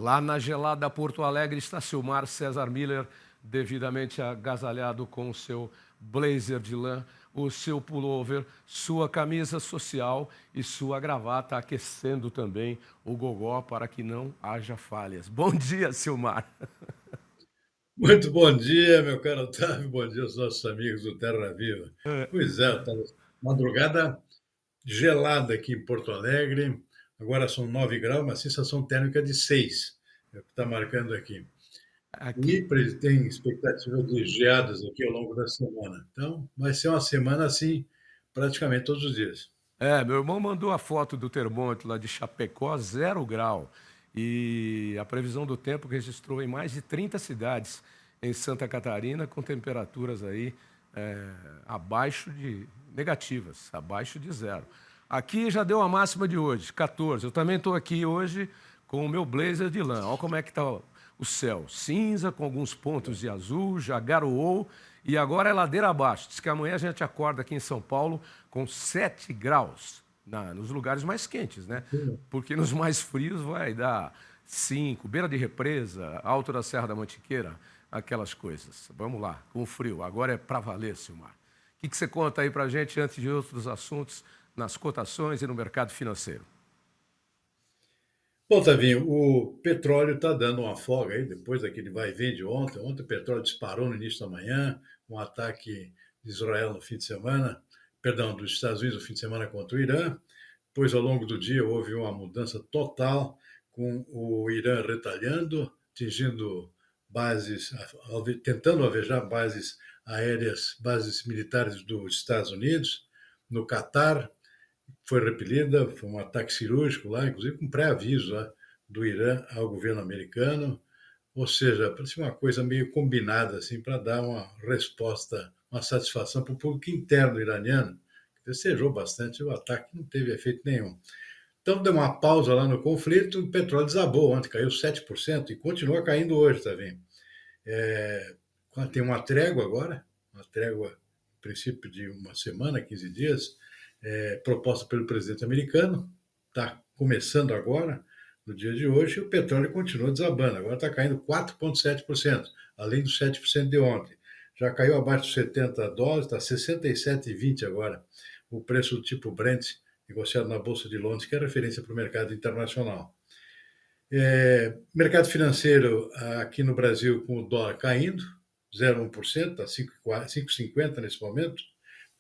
Lá na gelada Porto Alegre está Silmar César Miller, devidamente agasalhado com o seu blazer de lã, o seu pullover, sua camisa social e sua gravata, aquecendo também o gogó para que não haja falhas. Bom dia, Silmar. Muito bom dia, meu caro Otávio, bom dia aos nossos amigos do Terra Viva. Pois é, estava madrugada gelada aqui em Porto Alegre, agora são 9 graus, uma sensação térmica de 6, é o que está marcando aqui. E Aqui, tem expectativa de geadas aqui ao longo da semana. Então, vai ser uma semana assim, praticamente todos os dias. meu irmão mandou a foto do termômetro lá de Chapecó, 0 grau. E a previsão do tempo registrou em mais de 30 cidades em Santa Catarina, com temperaturas aí abaixo de negativas, abaixo de zero. Aqui já deu a máxima de hoje, 14. Eu também estou aqui hoje com o meu blazer de lã. Olha como é que está o céu. Cinza, com alguns pontos de azul, já garoou e agora é ladeira abaixo. Diz que amanhã a gente acorda aqui em São Paulo com 7 graus nos lugares mais quentes, né? Porque nos mais frios vai dar 5, beira de represa, alto da Serra da Mantiqueira, aquelas coisas. Vamos lá, com o frio. Agora é para valer, Silmar. O que você conta aí para a gente, antes de outros assuntos, nas cotações e no mercado financeiro? Bom, Tavinho, o petróleo está dando uma folga aí, depois daquele vai e vem de ontem. Ontem o petróleo disparou no início da manhã, um ataque de Israel no fim de semana, perdão, dos Estados Unidos no fim de semana contra o Irã. Depois, ao longo do dia, houve uma mudança total, com o Irã retalhando, atingindo bases, tentando alvejar bases aéreas, bases militares dos Estados Unidos, no Catar, foi repelida, foi um ataque cirúrgico lá, inclusive com pré-aviso lá, do Irã ao governo americano, ou seja, parecia uma coisa meio combinada assim para dar uma resposta, uma satisfação para o público interno iraniano, que desejou bastante o ataque, não teve efeito nenhum. Então deu uma pausa lá no conflito, o petróleo desabou ontem, caiu 7% e continua caindo hoje, tá vendo? É, tem uma trégua agora, uma trégua, a princípio de uma semana, 15 dias, proposta pelo presidente americano, está começando agora, no dia de hoje, e o petróleo continua desabando. Agora está caindo 4,7%, além dos 7% de ontem. Já caiu abaixo dos US$ 70, está 67,20 agora, o preço do tipo Brent, negociado na Bolsa de Londres, que é referência para o mercado internacional. Mercado financeiro aqui no Brasil com o dólar caindo, 0,1%, está 5,50 nesse momento.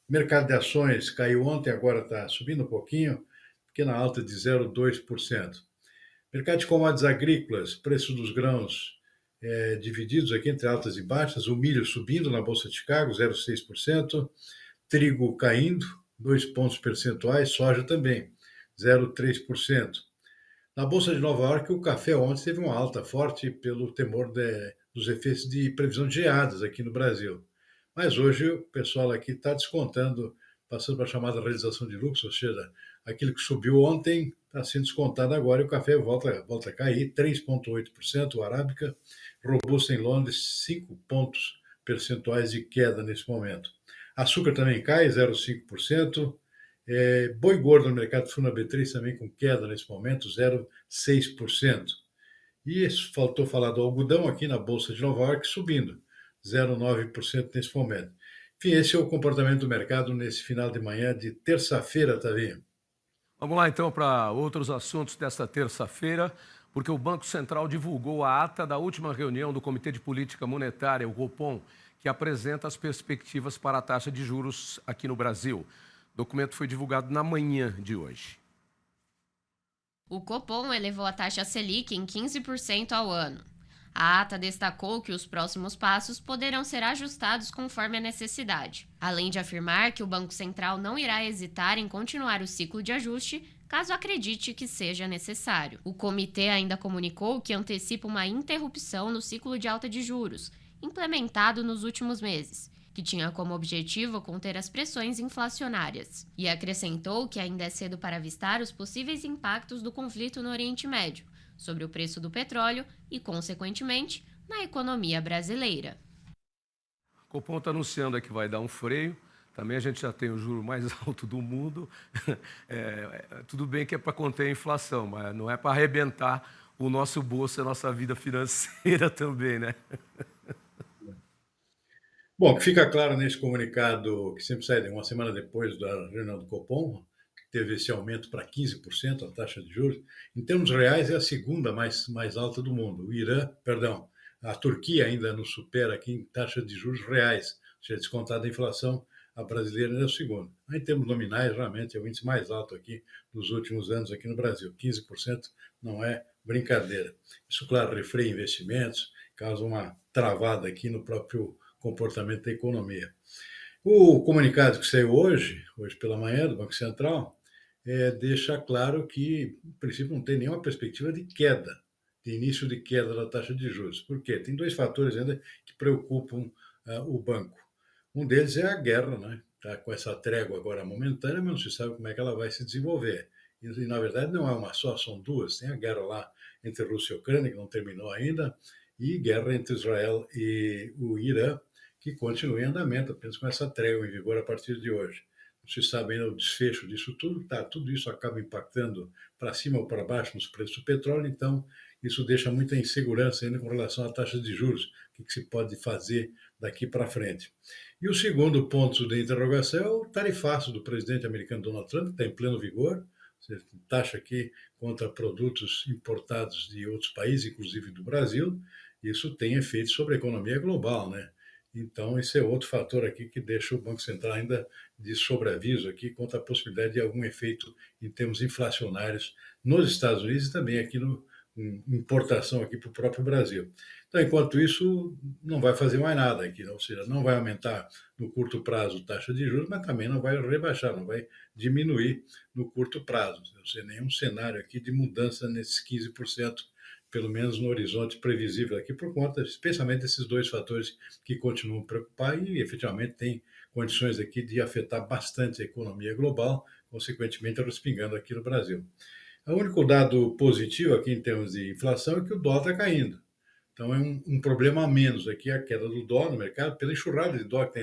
Mercado de ações caiu ontem, agora está subindo um pouquinho, pequena alta de 0,2%. Mercado de commodities agrícolas, preço dos grãos divididos aqui entre altas e baixas, o milho subindo na Bolsa de Chicago, 0,6%, trigo caindo, 2 pontos percentuais, soja também, 0,3%. Na Bolsa de Nova York, o café ontem teve uma alta forte pelo temor dos efeitos de previsão de geadas aqui no Brasil. Mas hoje o pessoal aqui está descontando, passando para a chamada realização de lucros, ou seja, aquilo que subiu ontem está sendo descontado agora e o café volta a cair 3,8%, o Arábica, robusta em Londres, 5 pontos percentuais de queda nesse momento. Açúcar também cai, 0,5%. Boi gordo no mercado Funa B3 também com queda nesse momento, 0,6%. E faltou falar do algodão aqui na Bolsa de Nova York subindo, 0,9% nesse momento. Enfim, esse é o comportamento do mercado nesse final de manhã de terça-feira, Tavinho. Vamos lá então para outros assuntos desta terça-feira, porque o Banco Central divulgou a ata da última reunião do Comitê de Política Monetária, o Copom, que apresenta as perspectivas para a taxa de juros aqui no Brasil. O documento foi divulgado na manhã de hoje. O Copom elevou a taxa Selic em 15% ao ano. A ata destacou que os próximos passos poderão ser ajustados conforme a necessidade, além de afirmar que o Banco Central não irá hesitar em continuar o ciclo de ajuste caso acredite que seja necessário. O comitê ainda comunicou que antecipa uma interrupção no ciclo de alta de juros, implementado nos últimos meses, que tinha como objetivo conter as pressões inflacionárias. E acrescentou que ainda é cedo para avistar os possíveis impactos do conflito no Oriente Médio sobre o preço do petróleo e, consequentemente, na economia brasileira. O Copom está anunciando que vai dar um freio. Também a gente já tem o juro mais alto do mundo. Tudo bem que é para conter a inflação, mas não é para arrebentar o nosso bolso, a nossa vida financeira também, né? Bom, o que fica claro nesse comunicado, que sempre sai uma semana depois da reunião do Copom, que teve esse aumento para 15% a taxa de juros, em termos reais é a segunda mais alta do mundo. O Irã, perdão, a Turquia ainda nos supera aqui em taxa de juros reais, ou seja, descontada a inflação, a brasileira é o segundo. Em termos nominais, realmente é o índice mais alto aqui dos últimos anos aqui no Brasil. 15% não é brincadeira. Isso, claro, refreia investimentos, causa uma travada aqui no próprio comportamento da economia. O comunicado que saiu hoje pela manhã, do Banco Central, deixa claro que, em princípio, não tem nenhuma perspectiva de queda, de início de queda da taxa de juros. Por quê? Tem dois fatores ainda que preocupam o banco. Um deles é a guerra, né? Está com essa trégua agora momentânea, mas não se sabe como é que ela vai se desenvolver. E, na verdade, não é uma só, são duas. Tem a guerra lá entre Rússia e Ucrânia, que não terminou ainda, e guerra entre Israel e o Irã, que continua em andamento, apenas com essa trégua em vigor a partir de hoje. Não se sabe ainda o desfecho disso tudo, tá? Tudo isso acaba impactando para cima ou para baixo nos preços do petróleo, então isso deixa muita insegurança ainda com relação à taxa de juros, o que se pode fazer daqui para frente. E o segundo ponto de interrogação é o tarifaço do presidente americano Donald Trump, que está em pleno vigor, taxa aqui contra produtos importados de outros países, inclusive do Brasil, isso tem efeito sobre a economia global, né? Então, esse é outro fator aqui que deixa o Banco Central ainda de sobreaviso aqui quanto à possibilidade de algum efeito em termos inflacionários nos Estados Unidos e também aqui no importação aqui para o próprio Brasil. Então, enquanto isso, não vai fazer mais nada aqui, ou seja, não vai aumentar no curto prazo a taxa de juros, mas também não vai rebaixar, não vai diminuir no curto prazo. Não sei nenhum cenário aqui de mudança nesses 15%, pelo menos no horizonte previsível aqui, por conta, especialmente desses dois fatores que continuam a preocupar e efetivamente tem condições aqui de afetar bastante a economia global, consequentemente respingando aqui no Brasil. O único dado positivo aqui em termos de inflação é que o dólar está caindo. Então é um problema a menos aqui a queda do dólar no mercado, pela enxurrada de dólar que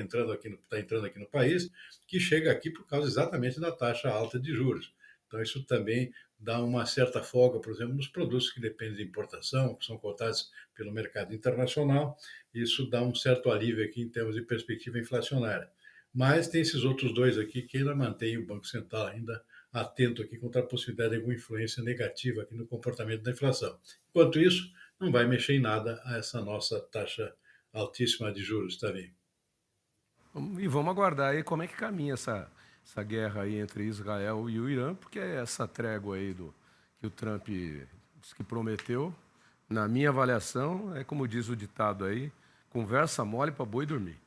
está entrando aqui no país, que chega aqui por causa exatamente da taxa alta de juros. Então isso também dá uma certa folga, por exemplo, nos produtos que dependem de importação, que são cotados pelo mercado internacional. Isso dá um certo alívio aqui em termos de perspectiva inflacionária. Mas tem esses outros dois aqui que ainda mantêm o Banco Central ainda atento aqui contra a possibilidade de alguma influência negativa aqui no comportamento da inflação. Enquanto isso, não vai mexer em nada a essa nossa taxa altíssima de juros, Tavi. E vamos aguardar aí como é que caminha essa guerra aí entre Israel e o Irã, porque essa trégua aí que o Trump disse que prometeu, na minha avaliação, é como diz o ditado aí, conversa mole para boi dormir.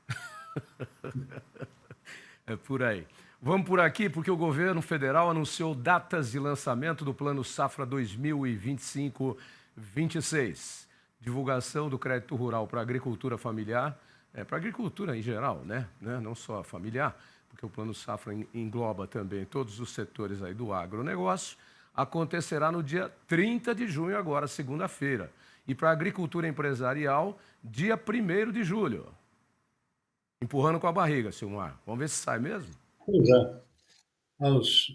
É por aí. Vamos por aqui, porque o governo federal anunciou datas de lançamento do Plano Safra 2025-26. Divulgação do crédito rural para a agricultura familiar, para a agricultura em geral, né? Não só familiar, porque o Plano Safra engloba também todos os setores aí do agronegócio, acontecerá no dia 30 de junho, agora, segunda-feira. E para a agricultura empresarial, dia 1º de julho. Empurrando com a barriga, Silmar. Vamos ver se sai mesmo? Pois é. Aos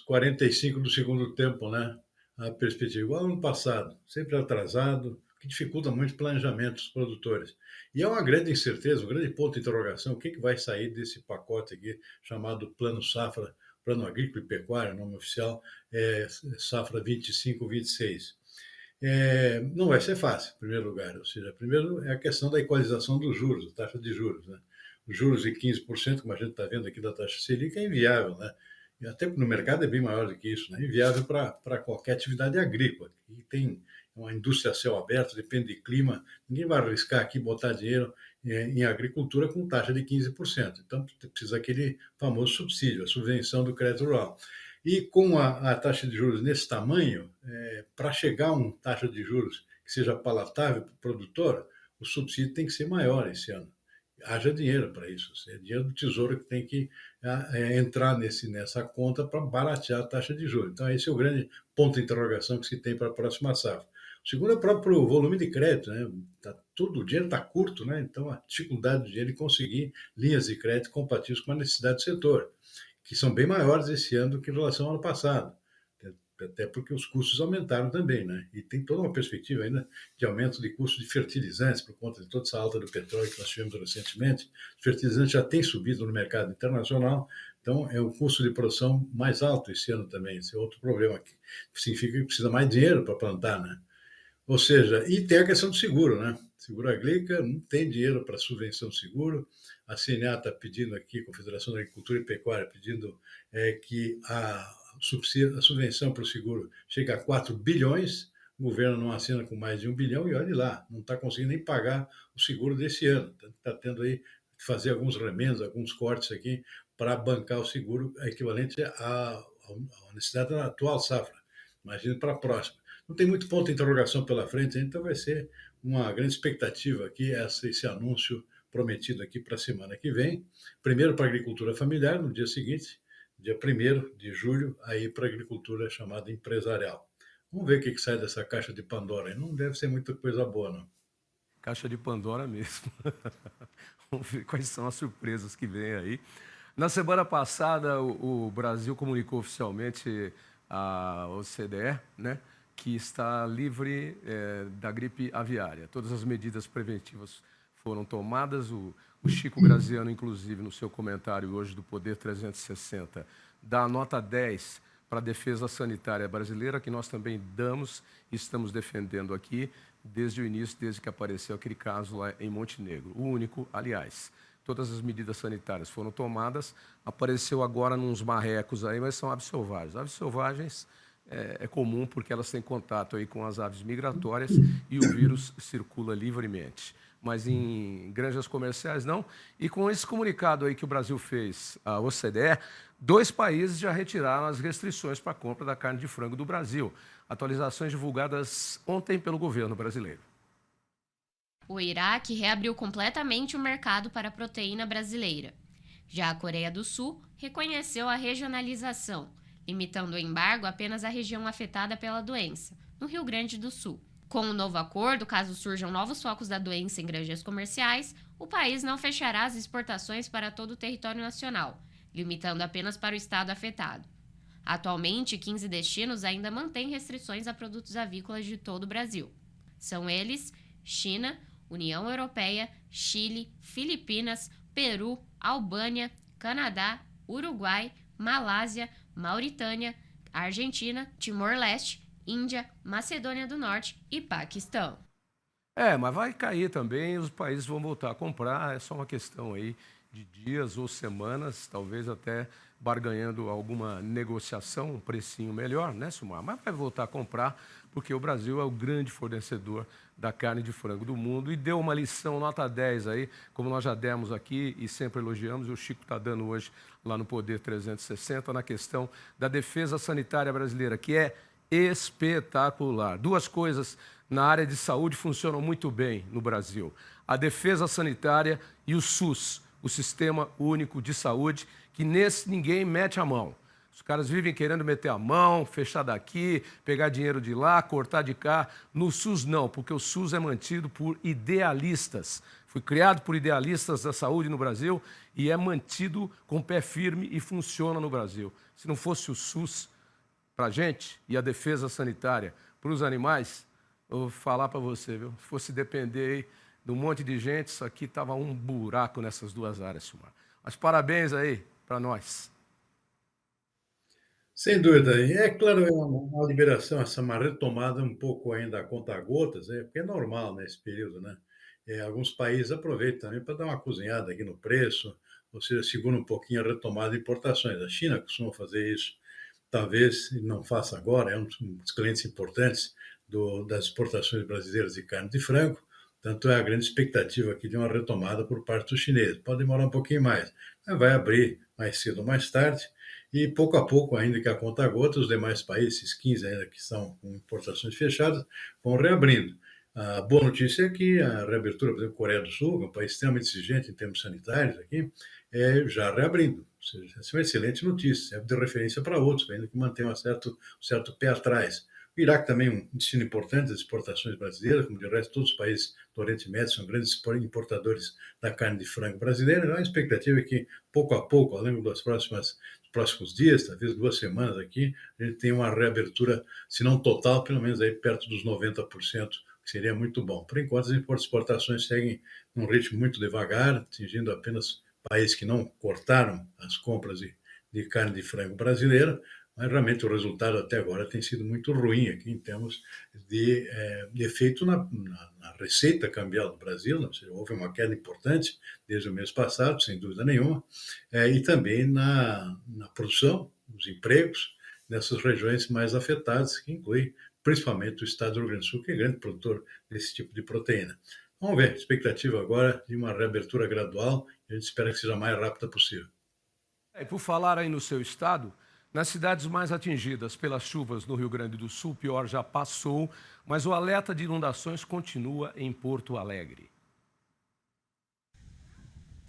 45 do segundo tempo, né? A perspectiva, igual ano passado, sempre atrasado, que dificulta muito o planejamento dos produtores. E é uma grande incerteza, um grande ponto de interrogação, o que vai sair desse pacote aqui, chamado Plano Safra, Plano Agrícola e Pecuário, nome oficial, Safra 25-26. Não vai ser fácil, em primeiro lugar. Ou seja, primeiro é a questão da equalização dos juros, a taxa de juros. Né? Os juros de 15%, como a gente está vendo aqui da taxa Selic, é inviável. Né? E até no mercado é bem maior do que isso. Né? Inviável para qualquer atividade agrícola. E tem uma indústria a céu aberto, depende de clima. Ninguém vai arriscar aqui botar dinheiro em agricultura com taxa de 15%. Então, precisa aquele famoso subsídio, a subvenção do crédito rural. E com a taxa de juros nesse tamanho, para chegar a uma taxa de juros que seja palatável para o produtor, o subsídio tem que ser maior esse ano. Haja dinheiro para isso. É dinheiro do Tesouro que tem que entrar nessa conta para baratear a taxa de juros. Então, esse é o grande ponto de interrogação que se tem para a próxima safra. O segundo é o próprio volume de crédito. Né? O dinheiro está curto, né? Então a dificuldade do dinheiro de conseguir linhas de crédito compatíveis com a necessidade do setor, que são bem maiores esse ano do que em relação ao ano passado. até porque os custos aumentaram também, né? E tem toda uma perspectiva ainda de aumento de custos de fertilizantes por conta de toda essa alta do petróleo que nós tivemos recentemente. Os fertilizantes já têm subido no mercado internacional, então é um custo de produção mais alto esse ano também. Esse é outro problema que significa que precisa mais dinheiro para plantar, né? Ou seja, e tem a questão do seguro, né? Seguro agrícola, não tem dinheiro para subvenção do seguro. A CNA está pedindo aqui, Confederação da Agricultura e Pecuária, pedindo que a subvenção para o seguro chegue a 4 bilhões, o governo não assina com mais de 1 bilhão e olhe lá, não está conseguindo nem pagar o seguro desse ano. Está tendo aí que fazer alguns remendos, alguns cortes aqui para bancar o seguro equivalente à necessidade da atual safra. Imagina para a próxima. Não tem muito ponto de interrogação pela frente, então vai ser uma grande expectativa aqui esse anúncio prometido aqui para a semana que vem. Primeiro para a agricultura familiar, no dia seguinte, dia 1º de julho, aí para a agricultura chamada empresarial. Vamos ver o que sai dessa caixa de Pandora. Não deve ser muita coisa boa, não. Caixa de Pandora mesmo. Vamos ver quais são as surpresas que vêm aí. Na semana passada, o Brasil comunicou oficialmente à OCDE, né, que está livre da gripe aviária. Todas as medidas preventivas foram tomadas. O Chico Graziano, inclusive, no seu comentário hoje do Poder 360, dá a nota 10 para a defesa sanitária brasileira, que nós também damos e estamos defendendo aqui desde o início, desde que apareceu aquele caso lá em Montenegro. O único, aliás. Todas as medidas sanitárias foram tomadas. Apareceu agora nos marrecos aí, mas são aves selvagens. Aves selvagens é comum porque elas têm contato aí com as aves migratórias e o vírus circula livremente. Mas em granjas comerciais não. E com esse comunicado aí que o Brasil fez à OCDE, 2 países já retiraram as restrições para a compra da carne de frango do Brasil. Atualizações divulgadas ontem pelo governo brasileiro. O Iraque reabriu completamente o mercado para a proteína brasileira. Já a Coreia do Sul reconheceu a regionalização, limitando o embargo apenas à região afetada pela doença, no Rio Grande do Sul. Com o novo acordo, caso surjam novos focos da doença em granjas comerciais, o país não fechará as exportações para todo o território nacional, limitando apenas para o estado afetado. Atualmente, 15 destinos ainda mantêm restrições a produtos avícolas de todo o Brasil. São eles: China, União Europeia, Chile, Filipinas, Peru, Albânia, Canadá, Uruguai, Malásia, Mauritânia, Argentina, Timor-Leste, Índia, Macedônia do Norte e Paquistão. Mas vai cair também, os países vão voltar a comprar, é só uma questão aí de dias ou semanas, talvez até barganhando alguma negociação, um precinho melhor, né, Sumar? Mas vai voltar a comprar, porque o Brasil é o grande fornecedor da carne de frango do mundo e deu uma lição nota 10 aí, como nós já demos aqui e sempre elogiamos, e o Chico está dando hoje lá no Poder 360, na questão da defesa sanitária brasileira, que é espetacular. 2 coisas na área de saúde funcionam muito bem no Brasil: a defesa sanitária e o SUS, o Sistema Único de Saúde, que nesse ninguém mete a mão. Os caras vivem querendo meter a mão, fechar daqui, pegar dinheiro de lá, cortar de cá. No SUS não, porque o SUS é mantido por idealistas. Foi criado por idealistas da saúde no Brasil e é mantido com pé firme e funciona no Brasil. Se não fosse o SUS para a gente e a defesa sanitária para os animais, eu vou falar para você, viu? Se fosse depender aí de um monte de gente, isso aqui estava um buraco nessas 2 áreas, Silmar. Mas parabéns aí para nós. Sem dúvida. E é claro, é uma liberação, uma retomada um pouco ainda a conta-gotas, porque é normal nesse período, né? Alguns países aproveitam também para dar uma cozinhada aqui no preço, ou seja, segura um pouquinho a retomada de importações. A China costuma fazer isso, talvez não faça agora, é um dos clientes importantes das exportações brasileiras de carne de frango, tanto é a grande expectativa aqui de uma retomada por parte dos chineses. Pode demorar um pouquinho mais, mas vai abrir mais cedo ou mais tarde, e pouco a pouco, ainda que a conta-gota, os demais países, esses 15 ainda que estão com importações fechadas, vão reabrindo. A boa notícia é que a reabertura, por exemplo, Coreia do Sul, que é um país extremamente exigente em termos sanitários aqui, já reabrindo. Ou seja, essa é uma excelente notícia, serve de referência para outros, ainda que mantenham um certo pé atrás. O Iraque também é um destino importante das exportações brasileiras, como de resto todos os países do Oriente Médio são grandes importadores da carne de frango brasileira. Então, a expectativa é que, pouco a pouco, ao longo das próximas próximos dias, talvez 2 semanas aqui, a gente tem uma reabertura, se não total, pelo menos aí perto dos 90%, que seria muito bom. Por enquanto, as exportações seguem num ritmo muito devagar, atingindo apenas países que não cortaram as compras de carne de frango brasileira, mas realmente o resultado até agora tem sido muito ruim aqui em termos de efeito na receita cambial do Brasil, né? Ou seja, houve uma queda importante desde o mês passado, sem dúvida nenhuma, e também na produção, nos empregos, nessas regiões mais afetadas, que inclui principalmente o estado do Rio Grande do Sul, que é grande produtor desse tipo de proteína. Vamos ver, expectativa agora de uma reabertura gradual, e a gente espera que seja a mais rápida possível. E por falar aí no seu estado, nas cidades mais atingidas pelas chuvas no Rio Grande do Sul, o pior já passou, mas o alerta de inundações continua em Porto Alegre.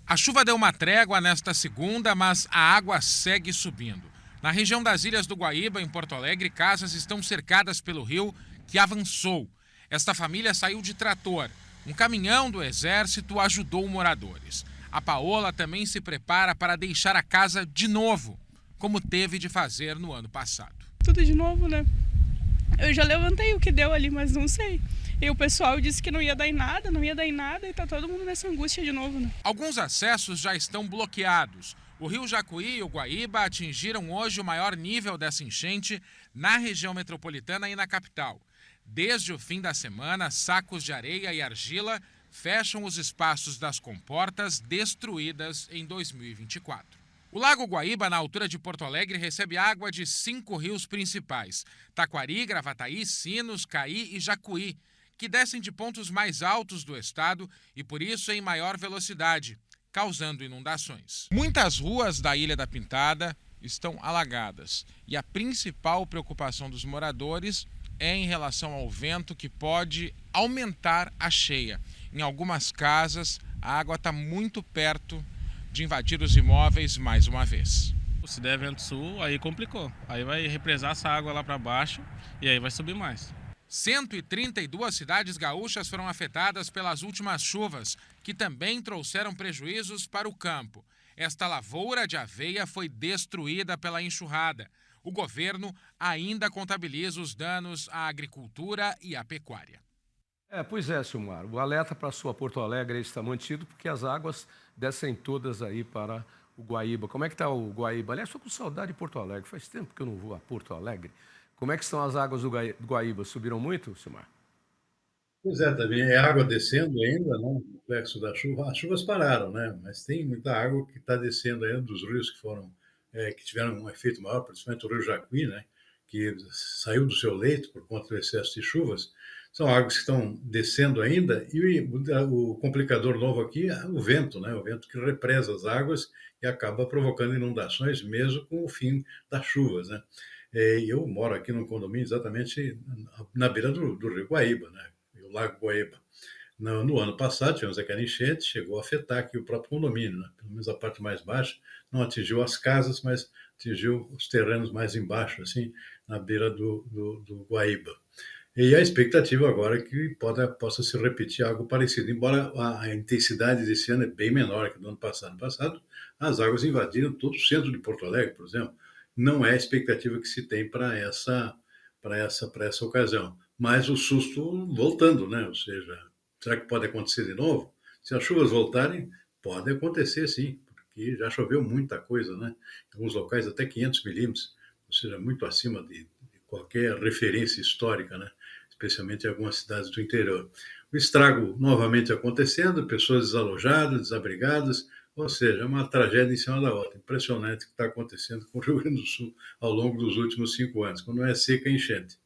A chuva deu uma trégua nesta segunda, mas a água segue subindo. Na região das Ilhas do Guaíba, em Porto Alegre, casas estão cercadas pelo rio, que avançou. Esta família saiu de trator. Um caminhão do Exército ajudou moradores. A Paola também se prepara para deixar a casa de novo, como teve de fazer no ano passado. Tudo de novo, né? Eu já levantei o que deu ali, mas não sei. E o pessoal disse que não ia dar em nada, e tá todo mundo nessa angústia de novo, né? Alguns acessos já estão bloqueados. O Rio Jacuí e o Guaíba atingiram hoje o maior nível dessa enchente na região metropolitana e na capital. Desde o fim da semana, sacos de areia e argila fecham os espaços das comportas destruídas em 2024. O Lago Guaíba, na altura de Porto Alegre, recebe água de 5 rios principais: Taquari, Gravataí, Sinos, Caí e Jacuí, que descem de pontos mais altos do estado e, por isso, em maior velocidade, causando inundações. Muitas ruas da Ilha da Pintada estão alagadas e a principal preocupação dos moradores é em relação ao vento, que pode aumentar a cheia. Em algumas casas, a água está muito perto de invadir os imóveis mais uma vez. Se der vento sul, aí complicou. Aí vai represar essa água lá para baixo e aí vai subir mais. 132 cidades gaúchas foram afetadas pelas últimas chuvas, que também trouxeram prejuízos para o campo. Esta lavoura de aveia foi destruída pela enxurrada. O governo ainda contabiliza os danos à agricultura e à pecuária. Pois é, Silmar, o alerta para a sua Porto Alegre está mantido porque as águas descem todas aí para o Guaíba. Como é que está o Guaíba? Aliás, estou com saudade de Porto Alegre, faz tempo que eu não vou a Porto Alegre. Como é que estão as águas do Guaíba? Subiram muito, Silmar? Pois é, também é água descendo ainda, né, no reflexo da chuva. As chuvas pararam, né, mas tem muita água que está descendo ainda dos rios que tiveram um efeito maior, principalmente o Rio Jacuí, né, que saiu do seu leito por conta do excesso de chuvas. São águas que estão descendo ainda e o complicador novo aqui é o vento, né, o vento que represa as águas e acaba provocando inundações mesmo com o fim das chuvas, né. Eu moro aqui num condomínio exatamente na beira do Rio Guaíba, né, o Lago Guaíba. No ano passado, tivemos aquela enchente, chegou a afetar aqui o próprio condomínio, né? Pelo menos a parte mais baixa, não atingiu as casas, mas atingiu os terrenos mais embaixo, assim, na beira do Guaíba. E a expectativa agora é que possa se repetir algo parecido, embora a intensidade desse ano é bem menor que do ano passado. No passado, as águas invadiram todo o centro de Porto Alegre, por exemplo. Não é a expectativa que se tem para essa ocasião. Mas o susto voltando, né? Ou seja, será que pode acontecer de novo? Se as chuvas voltarem, pode acontecer sim, porque já choveu muita coisa, né? Em alguns locais até 500 milímetros, ou seja, muito acima de qualquer referência histórica, né? Especialmente em algumas cidades do interior. O estrago novamente acontecendo, pessoas desalojadas, desabrigadas, ou seja, é uma tragédia em cima da outra. Impressionante o que está acontecendo com o Rio Grande do Sul ao longo dos últimos 5 anos. Quando é seca, é enchente.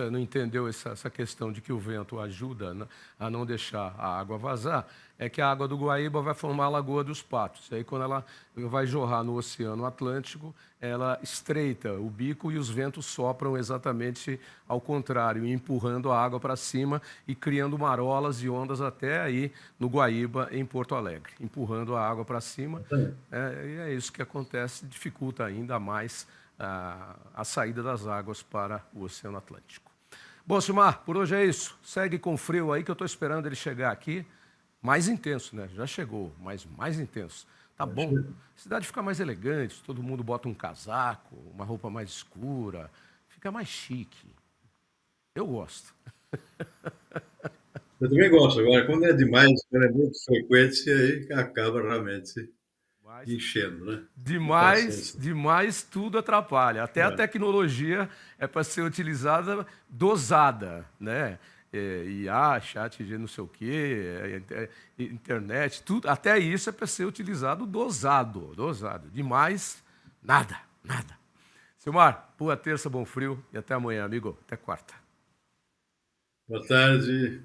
Não entendeu essa questão de que o vento ajuda a não deixar a água vazar, é que a água do Guaíba vai formar a Lagoa dos Patos. Aí, quando ela vai jorrar no Oceano Atlântico, ela estreita o bico e os ventos sopram exatamente ao contrário, empurrando a água para cima e criando marolas e ondas até aí no Guaíba, em Porto Alegre, empurrando a água para cima. E é isso que acontece, dificulta ainda mais a saída das águas para o Oceano Atlântico. Bom, Silmar, por hoje é isso. Segue com frio aí, que eu estou esperando ele chegar aqui mais intenso, né? Já chegou, mas mais intenso. Tá bom. A cidade fica mais elegante, todo mundo bota um casaco, uma roupa mais escura, fica mais chique. Eu gosto. Eu também gosto. Agora, quando é demais, quando é muito frequente, aí acaba realmente Mas enchendo, né? demais, Paciência. demais tudo atrapalha. Até a É. tecnologia é para ser utilizada dosada, né? IA, chat de não sei o quê, internet, tudo, até isso é para ser utilizado dosado. Demais, nada, nada. Silmar, boa terça, bom frio e até amanhã, amigo. Até quarta. Boa tarde.